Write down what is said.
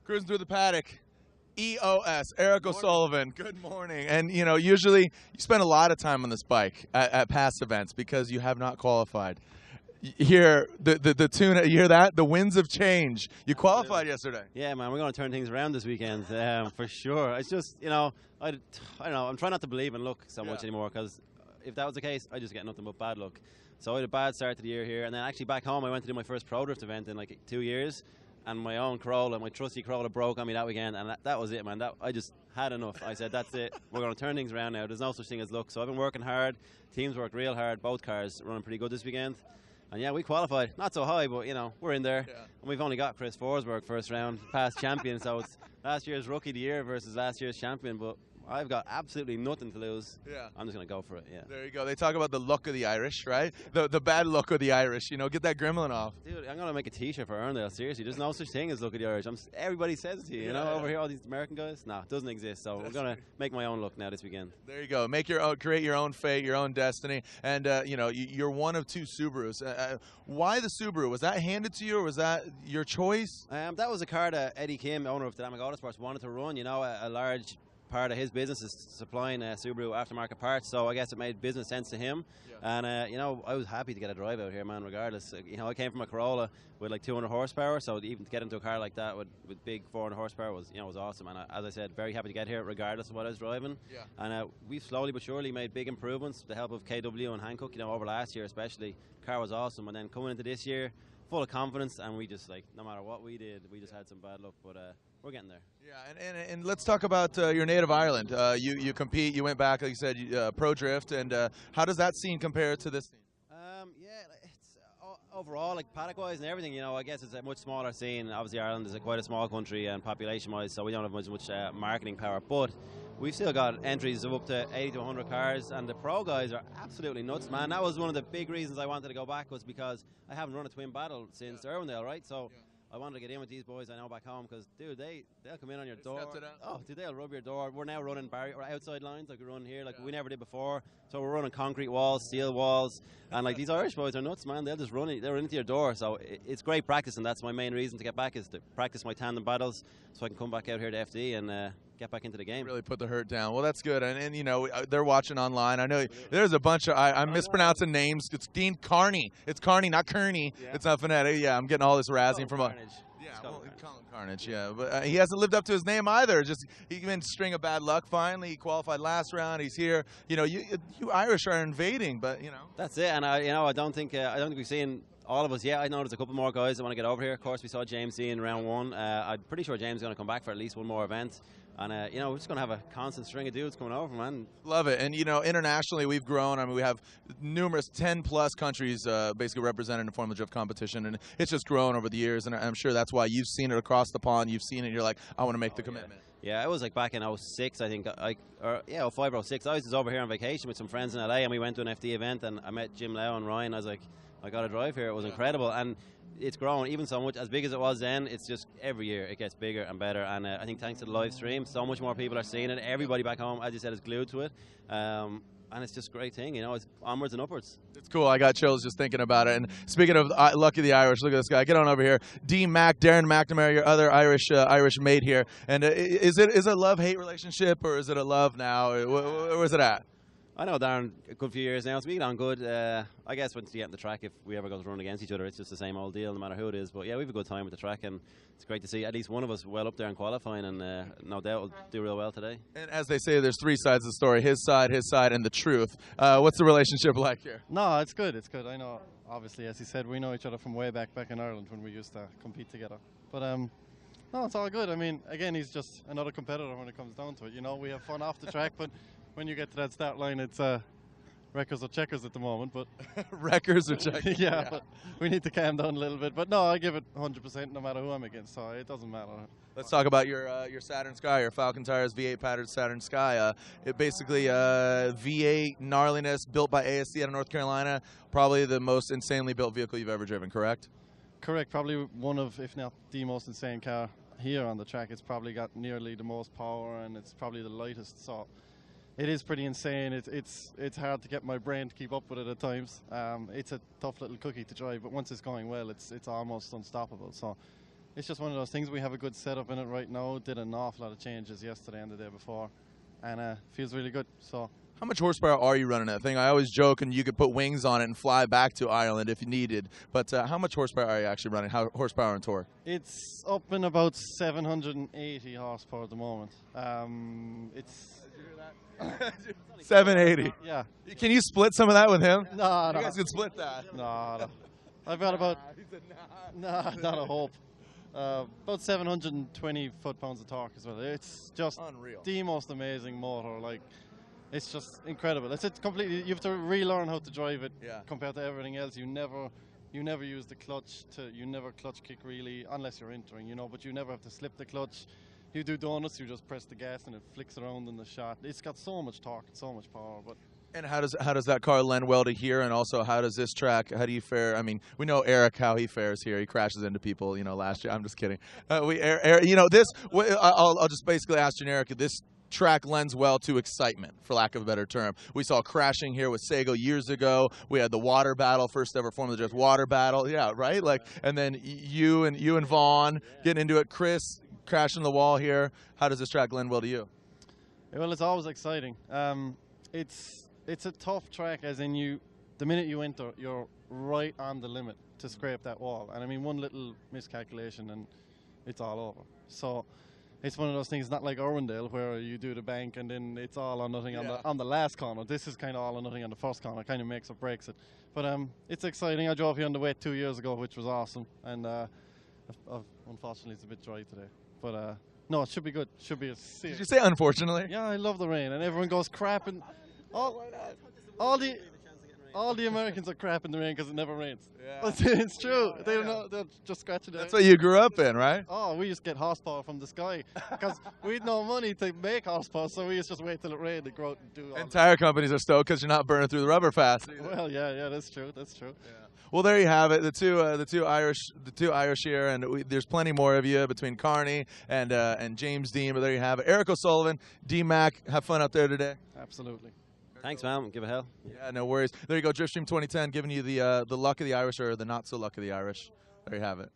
Cruising through the paddock. EOS, Eric O'Sullivan. Good morning. And, you know, usually you spend a lot of time on this bike at past events because you have not qualified. Here, the tune, you hear that? The winds of change. You qualified yesterday. Yeah, man, we're going to turn things around this weekend, for sure. It's just, you know, I don't know, I'm trying not to believe in luck so much anymore, because if that was the case, I just get nothing but bad luck. So I had a bad start to the year here, and then actually back home, I went to do my first Pro Drift event in like 2 years, and my own Corolla, my trusty Corolla, broke on me that weekend, and that was it, man. I just had enough. I said, that's it. We're going to turn things around now. There's no such thing as luck. So I've been working hard. Teams worked real hard. Both cars running pretty good this weekend. And yeah, we qualified. Not so high, but, you know, we're in there. Yeah. And we've only got Chris Forsberg first round, past champion. So it's last year's Rookie of the Year versus last year's champion. But I've got absolutely nothing to lose. Yeah. I'm just going to go for it, yeah. There you go. They talk about the luck of the Irish, right? The bad luck of the Irish. You know, get that gremlin off. Dude, I'm going to make a T-shirt for Erndale. Seriously, there's no such thing as luck of the Irish. Everybody says it to you, you know, over here, all these American guys. Nah, it doesn't exist. So we're going to make my own luck now this weekend. There you go. Make your own, create your own fate, your own destiny. And, you know, you're one of two Subarus. Why the Subaru? Was that handed to you, or was that your choice? That was a car that Eddie Kim, owner of Dynamic Autosports, wanted to run. You know, a large part of his business is supplying Subaru aftermarket parts, so I guess it made business sense to him. Yeah. And you know, I was happy to get a drive out here, man, regardless. You know, I came from a Corolla with like 200 horsepower, so even to get into a car like that with big 400 horsepower was, you know, was awesome. And as I said, very happy to get here regardless of what I was driving. Yeah. And we've slowly but surely made big improvements with the help of KW and Hankook, you know, over last year especially. The car was awesome, and then coming into this year full of confidence, and we just, like, no matter what we did, we just had some bad luck, but we're getting there. Yeah, and let's talk about your native Ireland. You compete, you went back, like you said, Pro Drift, and how does that scene compare to this scene? Yeah, it's overall, like, paddock-wise and everything, you know, I guess it's a much smaller scene. Obviously, Ireland is quite a small country and population-wise, so we don't have much marketing power, but we've still got entries of up to 80 to 100 cars, and the pro guys are absolutely nuts, man. That was one of the big reasons I wanted to go back, was because I haven't run a twin battle since Irwindale, right? So I wanted to get in with these boys I know back home, because, dude, they'll come in on your door. Oh, dude, they'll rub your door. We're now running outside lines like we run here, like we never did before. So we're running concrete walls, steel walls, and like these Irish boys are nuts, man. They'll just run it. They're into your door. So it's great practice, and that's my main reason to get back, is to practice my tandem battles, so I can come back out here to FD and get back into the game. Really put the hurt down. Well, that's good. And you know, they're watching online. I know there's a bunch of, I'm mispronouncing names. It's Dean Carney. It's Carney, not Kearney. Yeah. It's not phonetic. Yeah, I'm getting all this razzing from Carnage. Colin Carnage, yeah. But he hasn't lived up to his name either. Just, he been a string of bad luck. Finally, he qualified last round. He's here. You know, you Irish are invading, but, you know. That's it. And, I don't think we've seen all of us yet. I know there's a couple more guys that want to get over here. Of course, we saw James C in round one. I'm pretty sure James is going to come back for at least one more event. And, you know, we're just going to have a constant string of dudes coming over, man. Love it. And, you know, internationally, we've grown. I mean, we have numerous 10-plus countries basically represented in the Formula Drift competition. And it's just grown over the years. And I'm sure that's why you've seen it across the pond. You've seen it. You're like, I want to make the commitment. Yeah, it was like back in 06, I think. 05 or 06. I was just over here on vacation with some friends in LA, and we went to an FD event, and I met Jim Lau and Ryan. I was like, I got to drive here. It was incredible. And it's grown even so much. As big as it was then, it's just every year it gets bigger and better. And I think thanks to the live stream, so much more people are seeing it. Everybody back home, as you said, is glued to it. And it's just a great thing, you know, it's onwards and upwards. It's cool. I got chills just thinking about it. And speaking of lucky the Irish, look at this guy. Get on over here. Darren McNamara, your other Irish mate here. And is it a love-hate relationship, or is it a love now? Where's it at? I know Darren a good few years now. It's been on good. I guess once you get on the track, if we ever go to run against each other, it's just the same old deal, no matter who it is. But yeah, we have a good time with the track, and it's great to see at least one of us well up there in qualifying, and no doubt we'll do real well today. And as they say, there's three sides of the story: his side, and the truth. What's the relationship like here? No, it's good. It's good. I know, obviously, as he said, we know each other from way back in Ireland when we used to compete together. But no, it's all good. I mean, again, he's just another competitor when it comes down to it. You know, we have fun off the track, but when you get to that start line, it's wreckers or checkers at the moment. But wreckers or checkers? yeah, but we need to calm down a little bit. But no, I give it 100% no matter who I'm against, so it doesn't matter. Let's talk about your Saturn Sky, your Falcon Tires V8 patterned Saturn Sky. It basically V8 gnarliness, built by ASC out of North Carolina. Probably the most insanely built vehicle you've ever driven, correct? Correct. Probably one of, if not the most insane car here on the track. It's probably got nearly the most power, and it's probably the lightest. So it is pretty insane. It's hard to get my brain to keep up with it at times. It's a tough little cookie to drive, but once it's going well, it's almost unstoppable. So it's just one of those things. We have a good setup in it right now. Did an awful lot of changes yesterday and the day before, and feels really good. So. How much horsepower are you running that thing? I always joke, and you could put wings on it and fly back to Ireland if you needed. But how much horsepower are you actually running? How horsepower and torque? It's up in about 780 horsepower at the moment. It's 780. yeah. Can you split some of that with him? No, You no, guys can split that. no. I've got about not a hope. About 720 foot-pounds of torque as well. It's just Unreal. the most amazing motor. Like, it's just incredible. It's completely. You have to relearn how to drive it compared to everything else. You never use the clutch you never clutch kick really unless you're entering, you know. But you never have to slip the clutch. You do donuts. You just press the gas and it flicks around in the shot. It's got so much torque, and so much power. But And how does that car lend well to here? And also, how does this track? How do you fare? I mean, we know Eric how he fares here. He crashes into people, you know. Last year, I'm just kidding. You know, this. I'll just basically ask generic. This track lends well to excitement, for lack of a better term. We saw crashing here with Sago years ago. We had the water battle, first ever Formula Drift water battle. Yeah, right. Like, and then you and Vaughn getting into it. Chris crashing the wall here. How does this track lend well to you? well, it's always exciting. It's a tough track, as in the minute you enter, you're right on the limit to scrape that wall. And I mean, one little miscalculation and it's all over. So it's one of those things, not like Irwindale where you do the bank and then it's all or nothing on the last corner. This is kind of all or nothing on the first corner. It kind of makes or breaks it. But it's exciting. I drove here on the way 2 years ago, which was awesome. And unfortunately, it's a bit dry today. But no, it should be good. Should be a Did you say unfortunately? Yeah, I love the rain, and everyone goes crap and all the Americans are crap in the rain because it never rains. Yeah. But it's true. They're just scratching their That's what you grew up in, right? Oh, we used to get horsepower from the sky because we had no money to make horsepower, so we used to just wait till it rained and go out and do all And tire companies are stoked because you're not burning through the rubber fast. Well, yeah, that's true. That's true. Yeah. Well, there you have it. The two Irish here, and there's plenty more of you between Carney and James Dean. But there you have it. Eric O'Sullivan, D-Mac, have fun out there today. Absolutely. Thanks, man. Give a hell. Yeah, no worries. There you go. Driftstream 2010, giving you the luck of the Irish or the not so luck of the Irish. There you have it.